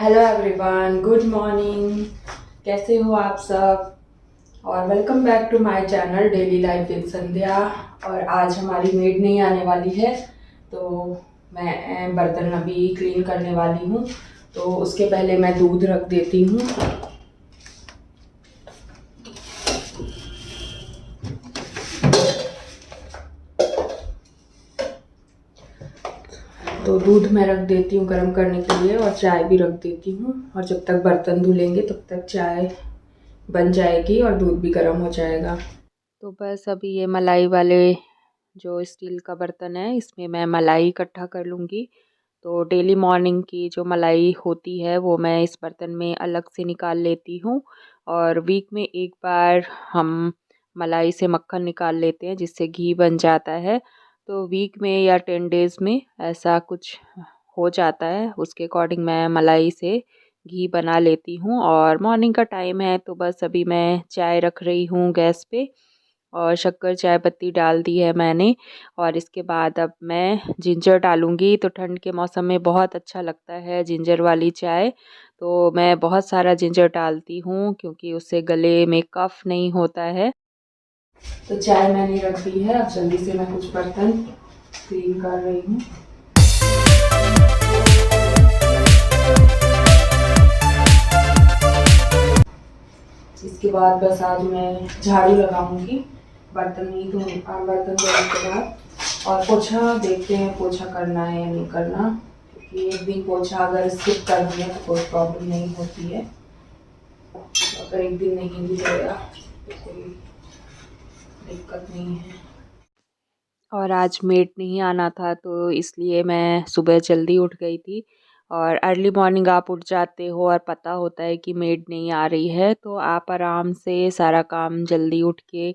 Hello everyone, good morning. कैसे हो आप सब? और welcome back to my channel daily life with Sandhya. और आज हमारी मेड नहीं आने वाली है, तो मैं बर्तन अभी क्लीन करने वाली हूँ। तो उसके पहले मैं दूध रख देती हूँ। तो दूध मैं रख देती हूँ गर्म करने के लिए, और चाय भी रख देती हूँ। और जब तक बर्तन धुलेंगे तब तक चाय बन जाएगी और दूध भी गर्म हो जाएगा। तो बस अभी ये मलाई वाले जो स्टील का बर्तन है, इसमें मैं मलाई इकट्ठा कर लूँगी। तो डेली मॉर्निंग की जो मलाई होती है वो मैं इस बर्तन में अलग से निकाल लेती हूँ। और वीक में एक बार हम मलाई से मक्खन निकाल लेते हैं, जिससे घी बन जाता है। तो वीक में या 10 डेज़ में ऐसा कुछ हो जाता है, उसके अकॉर्डिंग मैं मलाई से घी बना लेती हूँ। और मॉर्निंग का टाइम है, तो बस अभी मैं चाय रख रही हूँ गैस पे, और शक्कर चाय पत्ती डाल दी है मैंने। और इसके बाद अब मैं जिंजर डालूँगी। तो ठंड के मौसम में बहुत अच्छा लगता है जिंजर वाली चाय। तो मैं बहुत सारा जिंजर डालती हूँ, क्योंकि उससे गले में कफ नहीं होता है। तो चाय मैंने रख दी है, अब जल्दी से मैं कुछ बर्तन क्लीन कर रही हूँ। इसके बाद बस आज मैं झाड़ू लगाऊंगी, बर्तन नहीं धो बर्तन धोने के बाद। और पोछा देखते हैं, पोछा करना है या नहीं करना, क्योंकि एक दिन पोछा अगर स्किप कर दिया तो कोई प्रॉब्लम नहीं होती है। तो अगर एक दिन नहीं भी धोया तो कोई दिक्कत नहीं है। और आज मेड नहीं आना था, तो इसलिए मैं सुबह जल्दी उठ गई थी। और अर्ली मॉर्निंग आप उठ जाते हो और पता होता है कि मेड नहीं आ रही है, तो आप आराम से सारा काम जल्दी उठ के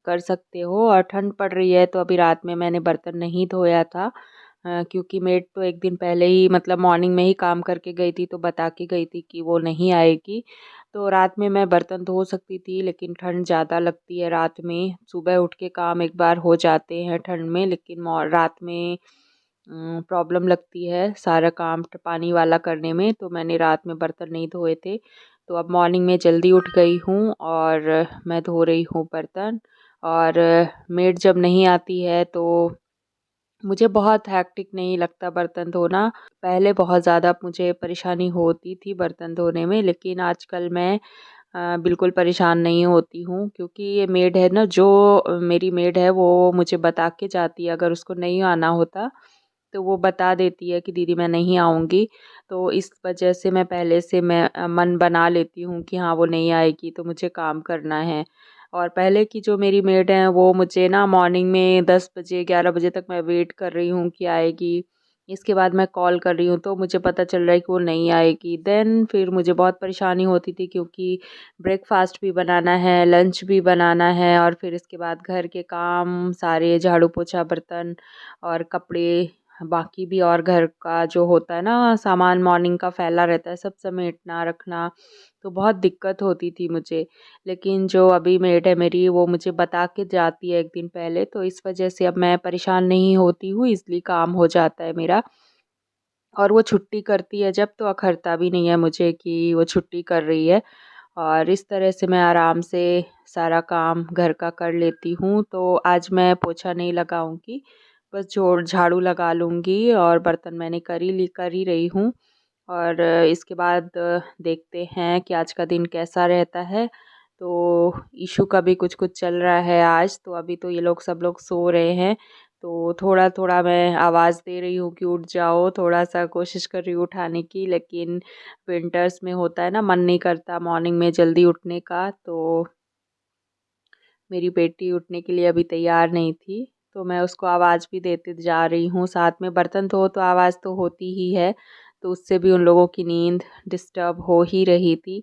कर सकते हो। और ठंड पड़ रही है, तो अभी रात में मैंने बर्तन नहीं धोया था, क्योंकि मेड तो एक दिन पहले ही मतलब मॉर्निंग में ही काम करके गई थी, तो बता के गई थी कि वो नहीं आएगी। तो रात में मैं बर्तन धो सकती थी, लेकिन ठंड ज़्यादा लगती है रात में। सुबह उठ के काम एक बार हो जाते हैं ठंड में, लेकिन रात में प्रॉब्लम लगती है सारा काम पानी वाला करने में। तो मैंने रात में बर्तन नहीं धोए थे। तो अब मॉर्निंग में जल्दी उठ गई हूँ और मैं धो रही हूँ बर्तन। और मेड जब नहीं आती है तो मुझे बहुत हैक्टिक नहीं लगता बर्तन धोना। पहले बहुत ज़्यादा मुझे परेशानी होती थी बर्तन धोने में, लेकिन आजकल मैं बिल्कुल परेशान नहीं होती हूँ, क्योंकि ये मेड है ना, जो मेरी मेड है वो मुझे बता के जाती है। अगर उसको नहीं आना होता तो वो बता देती है कि दीदी मैं नहीं आऊँगी। तो इस वजह से मैं पहले से मन बना लेती हूँ कि हाँ वो नहीं आएगी तो मुझे काम करना है। और पहले की जो मेरी मेड है वो मुझे ना मॉर्निंग में 10 बजे 11 बजे तक मैं वेट कर रही हूँ कि आएगी। इसके बाद मैं कॉल कर रही हूँ तो मुझे पता चल रहा है कि वो नहीं आएगी। देन फिर मुझे बहुत परेशानी होती थी, क्योंकि ब्रेकफ़ास्ट भी बनाना है, लंच भी बनाना है, और फिर इसके बाद घर के काम सारे, झाड़ू पोछा बर्तन और कपड़े, बाकी भी और घर का जो होता है ना सामान मॉर्निंग का फैला रहता है, सब समेटना रखना। तो बहुत दिक्कत होती थी मुझे। लेकिन जो अभी मेड है मेरी, वो मुझे बता के जाती है एक दिन पहले, तो इस वजह से अब मैं परेशान नहीं होती हूँ, इसलिए काम हो जाता है मेरा। और वो छुट्टी करती है जब, तो अखरता भी नहीं है मुझे कि वो छुट्टी कर रही है। और इस तरह से मैं आराम से सारा काम घर का कर लेती हूँ। तो आज मैं पोछा नहीं लगाऊंगी, बस जोड़ झाड़ू लगा लूँगी। और बर्तन मैंने कर ही रही हूँ। और इसके बाद देखते हैं कि आज का दिन कैसा रहता है। तो इशू का भी कुछ कुछ चल रहा है आज, तो अभी तो ये लोग सब लोग सो रहे हैं। तो थोड़ा थोड़ा मैं आवाज़ दे रही हूँ कि उठ जाओ, थोड़ा सा कोशिश कर रही हूँ उठाने की। लेकिन विंटर्स में होता है ना, मन नहीं करता मॉर्निंग में जल्दी उठने का। तो मेरी बेटी उठने के लिए अभी तैयार नहीं थी, तो मैं उसको आवाज़ भी देते जा रही हूँ। साथ में बर्तन धो तो आवाज़ तो होती ही है, तो उससे भी उन लोगों की नींद डिस्टर्ब हो ही रही थी।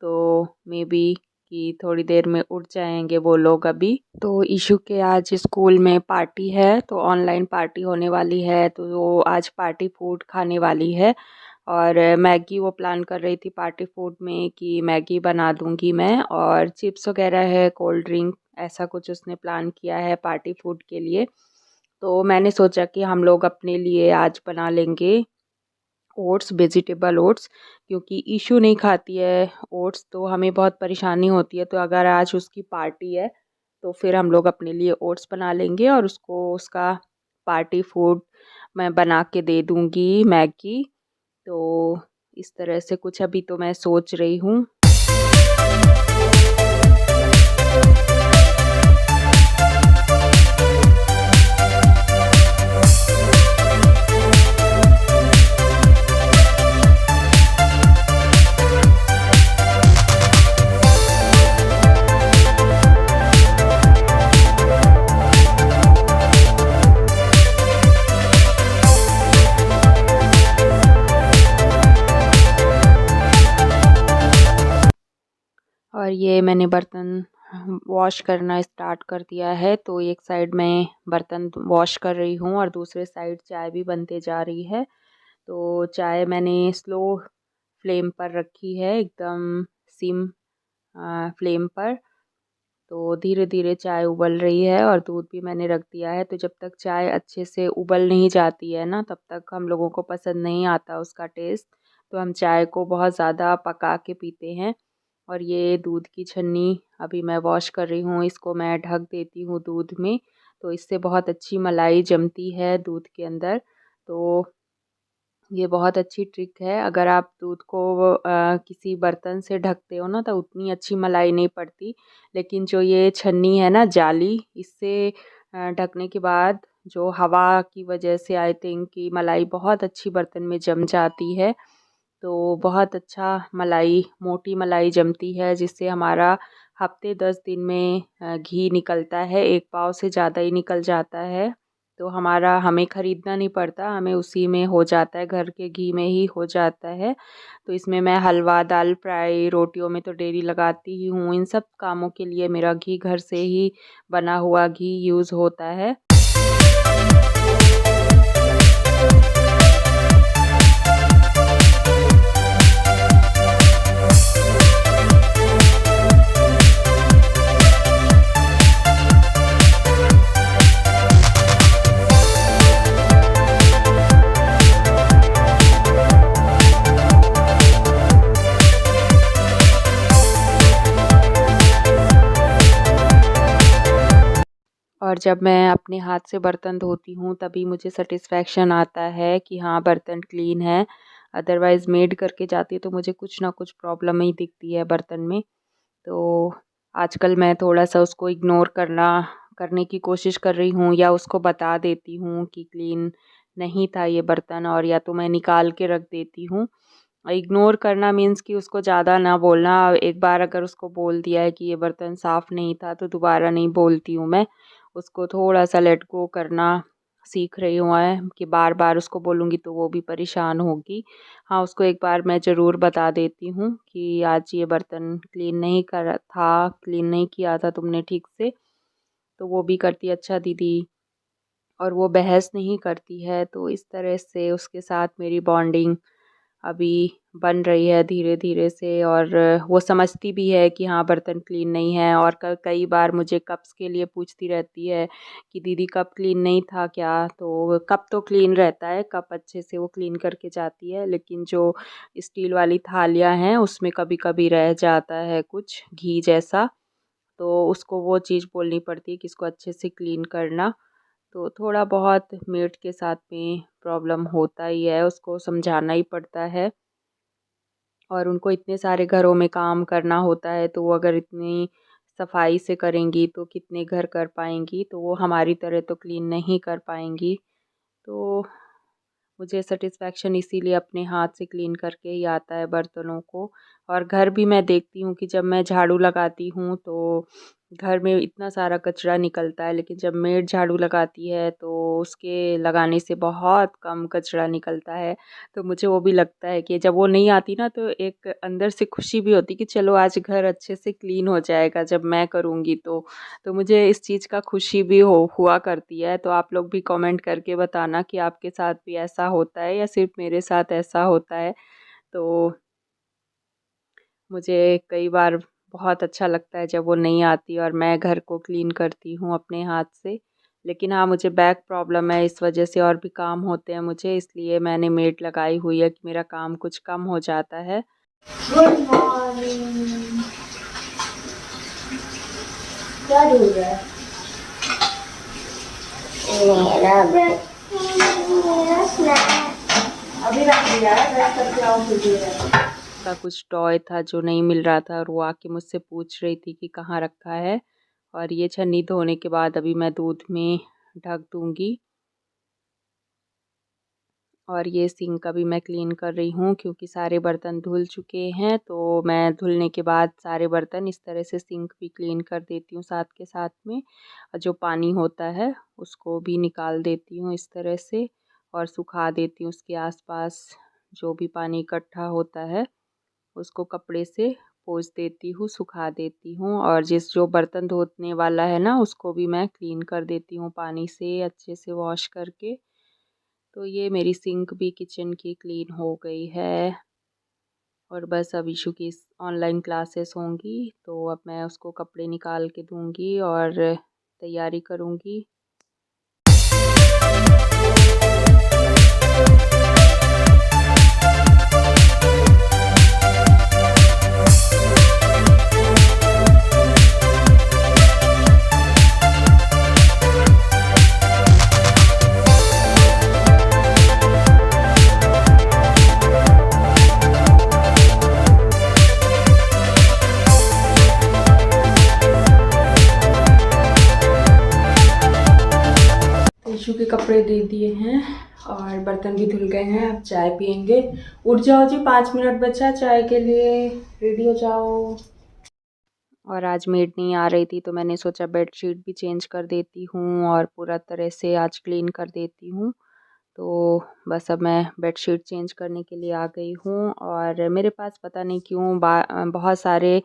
तो मे बी कि थोड़ी देर में उठ जाएंगे वो लोग अभी। तो इशू के आज स्कूल में पार्टी है, तो ऑनलाइन पार्टी होने वाली है, तो वो आज पार्टी फूड खाने वाली है। और मैगी वो प्लान कर रही थी पार्टी फूड में कि मैगी बना दूंगी मैं, और चिप्स वगैरह है, कोल्ड ड्रिंक, ऐसा कुछ उसने प्लान किया है पार्टी फूड के लिए। तो मैंने सोचा कि हम लोग अपने लिए आज बना लेंगे ओट्स, वेजिटेबल ओट्स, क्योंकि ईशू नहीं खाती है ओट्स तो हमें बहुत परेशानी होती है। तो अगर आज उसकी पार्टी है तो फिर हम लोग अपने लिए ओट्स बना लेंगे और उसको उसका पार्टी फूड मैं बना के दे दूँगी, मैगी। तो इस तरह से कुछ अभी तो मैं सोच रही हूँ। और ये मैंने बर्तन वॉश करना स्टार्ट कर दिया है। तो एक साइड मैं बर्तन वॉश कर रही हूँ और दूसरे साइड चाय भी बनते जा रही है। तो चाय मैंने स्लो फ्लेम पर रखी है, एकदम सिम फ्लेम पर। तो धीरे धीरे चाय उबल रही है और दूध भी मैंने रख दिया है। तो जब तक चाय अच्छे से उबल नहीं जाती है ना, तब तक हम लोगों को पसंद नहीं आता उसका टेस्ट। तो हम चाय को बहुत ज़्यादा पका के पीते हैं। और ये दूध की छन्नी अभी मैं वॉश कर रही हूँ, इसको मैं ढक देती हूँ दूध में। तो इससे बहुत अच्छी मलाई जमती है दूध के अंदर। तो ये बहुत अच्छी ट्रिक है। अगर आप दूध को किसी बर्तन से ढकते हो ना, तो उतनी अच्छी मलाई नहीं पड़ती। लेकिन जो ये छन्नी है ना, जाली, इससे ढकने के बाद जो हवा की वजह से आई थिंक कि मलाई बहुत अच्छी बर्तन में जम जाती है। तो बहुत अच्छा मलाई, मोटी मलाई जमती है, जिससे हमारा हफ्ते 10 दिन में घी निकलता है, 1 पाव से ज़्यादा ही निकल जाता है। तो हमारा हमें ख़रीदना नहीं पड़ता, हमें उसी में हो जाता है, घर के घी में ही हो जाता है। तो इसमें मैं हलवा, दाल फ्राई, रोटियों में तो डेली लगाती ही हूँ। इन सब कामों के लिए मेरा घी घर से ही बना हुआ घी यूज़ होता है। और जब मैं अपने हाथ से बर्तन धोती हूँ तभी मुझे सेटिस्फेक्शन आता है कि हाँ, बर्तन क्लीन है। अदरवाइज़ मेड करके जाती है तो मुझे कुछ ना कुछ प्रॉब्लम ही दिखती है बर्तन में। तो आजकल मैं थोड़ा-सा उसको इग्नोर करने की कोशिश कर रही हूँ, या उसको बता देती हूँ कि क्लीन नहीं था ये बर्तन, और या तो मैं निकाल के रख देती हूँ। इग्नोर करना मीन्स कि उसको ज़्यादा ना बोलना। एक बार अगर उसको बोल दिया है कि ये बर्तन साफ़ नहीं था, तो दोबारा नहीं बोलती हूँ मैं। उसको थोड़ा-सा लेट गो करना सीख रही हूँ मैं, कि बार-बार उसको बोलूँगी तो वो भी परेशान होगी। हाँ, उसको एक बार मैं ज़रूर बता देती हूँ कि आज ये बर्तन क्लीन नहीं करा था, क्लीन नहीं किया था तुमने ठीक से। तो वो भी करती है, अच्छा दीदी, और वो बहस नहीं करती है। तो इस तरह से उसके साथ मेरी बॉन्डिंग अभी बन रही है धीरे-धीरे से। और वो समझती भी है कि हाँ, बर्तन क्लीन नहीं है। और कई बार मुझे कप्स के लिए पूछती रहती है कि दीदी कप क्लीन नहीं था क्या? तो कप तो क्लीन रहता है, कप अच्छे से वो क्लीन करके जाती है। लेकिन जो स्टील वाली थालियाँ हैं उसमें कभी-कभी रह जाता है कुछ घी जैसा, तो उसको वो चीज़ बोलनी पड़ती है कि इसको अच्छे से क्लीन करना। तो थोड़ा बहुत मेड के साथ में प्रॉब्लम होता ही है, उसको समझाना ही पड़ता है। और उनको इतने सारे घरों में काम करना होता है, तो वो अगर इतनी सफाई से करेंगी तो कितने घर कर पाएंगी, तो वो हमारी तरह तो क्लीन नहीं कर पाएंगी। तो मुझे सेटिस्फेक्शन इसीलिए अपने हाथ से क्लीन करके ही आता है बर्तनों को। और घर भी मैं देखती हूँ कि जब मैं झाड़ू लगाती हूँ तो घर में इतना सारा कचरा निकलता है, लेकिन जब मेड झाड़ू लगाती है तो उसके लगाने से बहुत कम कचरा निकलता है। तो मुझे वो भी लगता है कि जब वो नहीं आती ना, तो एक अंदर से खुशी भी होती कि चलो आज घर अच्छे से क्लीन हो जाएगा जब मैं करूँगी तो मुझे इस चीज़ का खुशी भी हुआ करती है। तो आप लोग भी कमेंट करके बताना कि आपके साथ भी ऐसा होता है या सिर्फ मेरे साथ ऐसा होता है। तो मुझे कई बार बहुत अच्छा लगता है जब वो नहीं आती और मैं घर को क्लीन करती हूँ अपने हाथ से। लेकिन हाँ मुझे बैक प्रॉब्लम है, इस वजह से और भी काम होते हैं मुझे, इसलिए मैंने मेड लगाई हुई है कि मेरा काम कुछ कम हो जाता है। Good morning. क्या ढूंढ रहा है? मेरा ब्रश, मेरा स्नैक अभी रख दिया है, ब्रश करके आओ फिर दे रहा है। का कुछ टॉय था जो नहीं मिल रहा था और वो आके मुझसे पूछ रही थी कि कहाँ रखा है। और ये छन्नी धोने के बाद अभी मैं दूध में ढक दूँगी। और ये सिंक अभी मैं क्लीन कर रही हूँ क्योंकि सारे बर्तन धुल चुके हैं, तो मैं धुलने के बाद सारे बर्तन इस तरह से सिंक भी क्लीन कर देती हूँ साथ के साथ में। और जो पानी होता है उसको भी निकाल देती हूँ इस तरह से और सुखा देती हूँ उसके आसपास जो भी पानी इकट्ठा होता है उसको कपड़े से पोंछ देती हूँ, सुखा देती हूँ। और जो बर्तन धोने वाला है ना उसको भी मैं क्लीन कर देती हूँ पानी से अच्छे से वॉश करके। तो ये मेरी सिंक भी किचन की क्लीन हो गई है। और बस अब ईशु की ऑनलाइन क्लासेस होंगी तो अब मैं उसको कपड़े निकाल के दूँगी और तैयारी करूँगी। ईशु के कपड़े दे दिए हैं और बर्तन भी धुल गए हैं। अब चाय पियेंगे। उठ जाओ जी, 5 मिनट बचा चाय के लिए, रेडी हो जाओ। और आज मेड नहीं आ रही थी तो मैंने सोचा बेडशीट भी चेंज कर देती हूँ और पूरा तरह से आज क्लीन कर देती हूँ। तो बस अब मैं बेडशीट चेंज करने के लिए आ गई हूँ। और मेरे पास पता नहीं क्यों बहुत सारे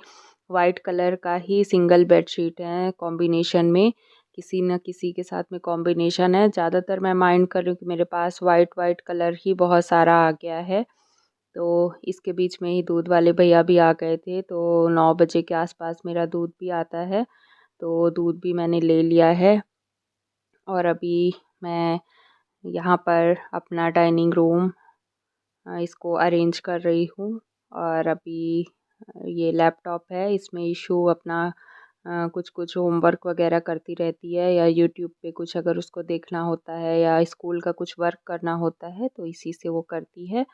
वाइट कलर का ही सिंगल बेडशीट हैं कॉम्बिनेशन में, किसी न किसी के साथ में कॉम्बिनेशन है। ज़्यादातर मैं माइंड कर रही हूँ कि मेरे पास वाइट वाइट कलर ही बहुत सारा आ गया है। तो इसके बीच में ही दूध वाले भैया भी आ गए थे, तो 9 बजे के आसपास मेरा दूध भी आता है, तो दूध भी मैंने ले लिया है। और अभी मैं यहाँ पर अपना डाइनिंग रूम इसको अरेंज कर रही हूँ। और अभी ये लैपटॉप है, इसमें ईशु अपना कुछ कुछ होमवर्क वगैरह करती रहती है या यूट्यूब पे कुछ अगर उसको देखना होता है या स्कूल का कुछ वर्क करना होता है तो इसी से वो करती है।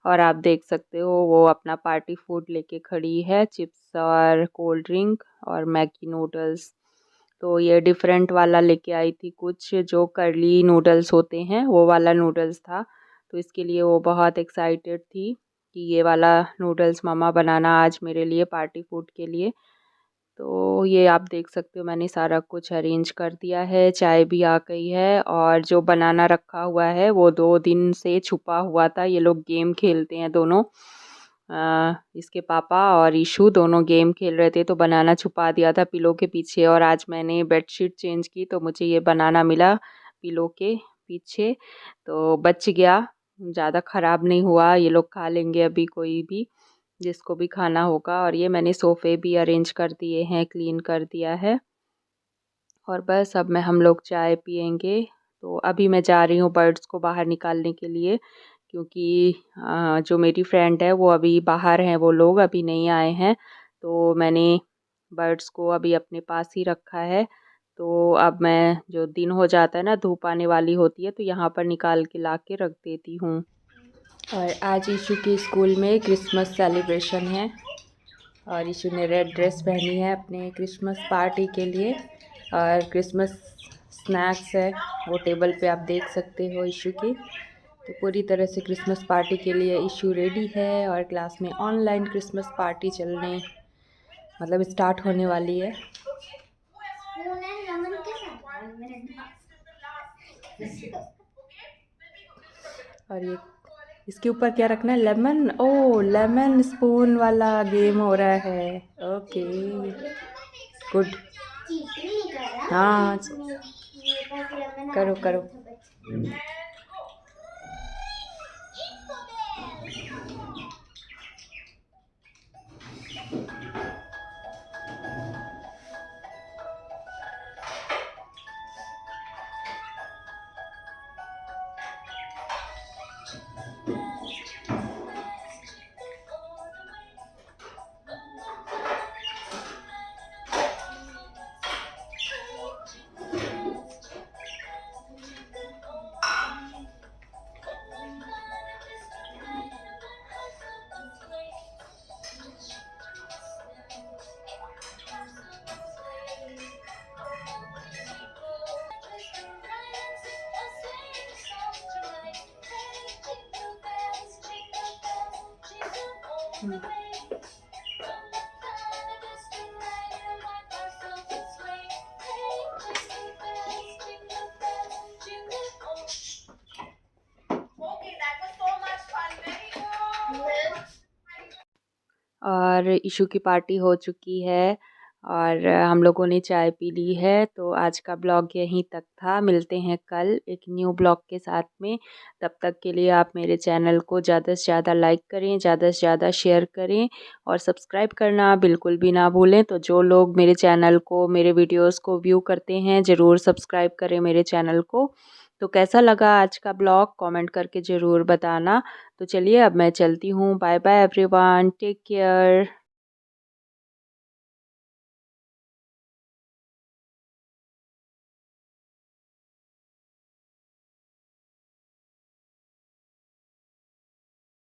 और आप देख सकते हो वो अपना पार्टी फूड लेके खड़ी है, चिप्स और कोल्ड ड्रिंक और मैगी नूडल्स। तो ये डिफरेंट वाला लेके आई थी, कुछ जो कर्ली नूडल्स होते हैं वो वाला नूडल्स था। तो इसके लिए वो बहुत एक्साइटेड थी कि ये वाला नूडल्स मम्मा बनाना आज मेरे लिए पार्टी फूड के लिए। तो ये आप देख सकते हो मैंने सारा कुछ अरेंज कर दिया है, चाय भी आ गई है। और जो बनाना रखा हुआ है वो 2 दिन से छुपा हुआ था। ये लोग गेम खेलते हैं दोनों, इसके पापा और ईशु दोनों गेम खेल रहे थे तो बनाना छुपा दिया था पिलो के पीछे। और आज मैंने बेडशीट चेंज की तो मुझे ये बनाना मिला पिलो के पीछे, तो बच गया, ज़्यादा ख़राब नहीं हुआ। ये लोग खा लेंगे अभी कोई भी जिसको भी खाना होगा। और ये मैंने सोफ़े भी अरेंज कर दिए हैं, क्लीन कर दिया है। और बस अब मैं हम लोग चाय पियेंगे। तो अभी मैं जा रही हूँ बर्ड्स को बाहर निकालने के लिए क्योंकि जो मेरी फ्रेंड है वो अभी बाहर हैं, वो लोग अभी नहीं आए हैं। तो मैंने बर्ड्स को अभी अपने पास ही रखा है। तो अब मैं जो दिन हो जाता है ना, धूप आने वाली होती है तो यहाँ पर निकाल के ला के रख देती हूँ। और आज ईशु के स्कूल में क्रिसमस सेलिब्रेशन है और ईशु ने रेड ड्रेस पहनी है अपने क्रिसमस पार्टी के लिए। और क्रिसमस स्नैक्स है वो टेबल पे आप देख सकते हो ईशु की। तो पूरी तरह से क्रिसमस पार्टी के लिए ईशु रेडी है। और क्लास में ऑनलाइन क्रिसमस पार्टी चलने मतलब स्टार्ट होने वाली है। और ये इसके ऊपर क्या रखना है, लेमन, ओ लेमन स्पून वाला गेम हो रहा है। ओके गुड, हाँ करो करो। और इशू की पार्टी हो चुकी है और हम लोगों ने चाय पी ली है। तो आज का ब्लॉग यहीं तक था। मिलते हैं कल एक न्यू ब्लॉग के साथ में। तब तक के लिए आप मेरे चैनल को ज़्यादा से ज़्यादा लाइक करें, ज़्यादा से ज़्यादा शेयर करें और सब्सक्राइब करना बिल्कुल भी ना भूलें। तो जो लोग मेरे चैनल को, मेरे वीडियोस को व्यू करते हैं, ज़रूर सब्सक्राइब करें मेरे चैनल को। तो कैसा लगा आज का ब्लॉग कमेंट करके ज़रूर बताना। तो चलिए अब मैं चलती हूँ। Bye bye everyone, take care.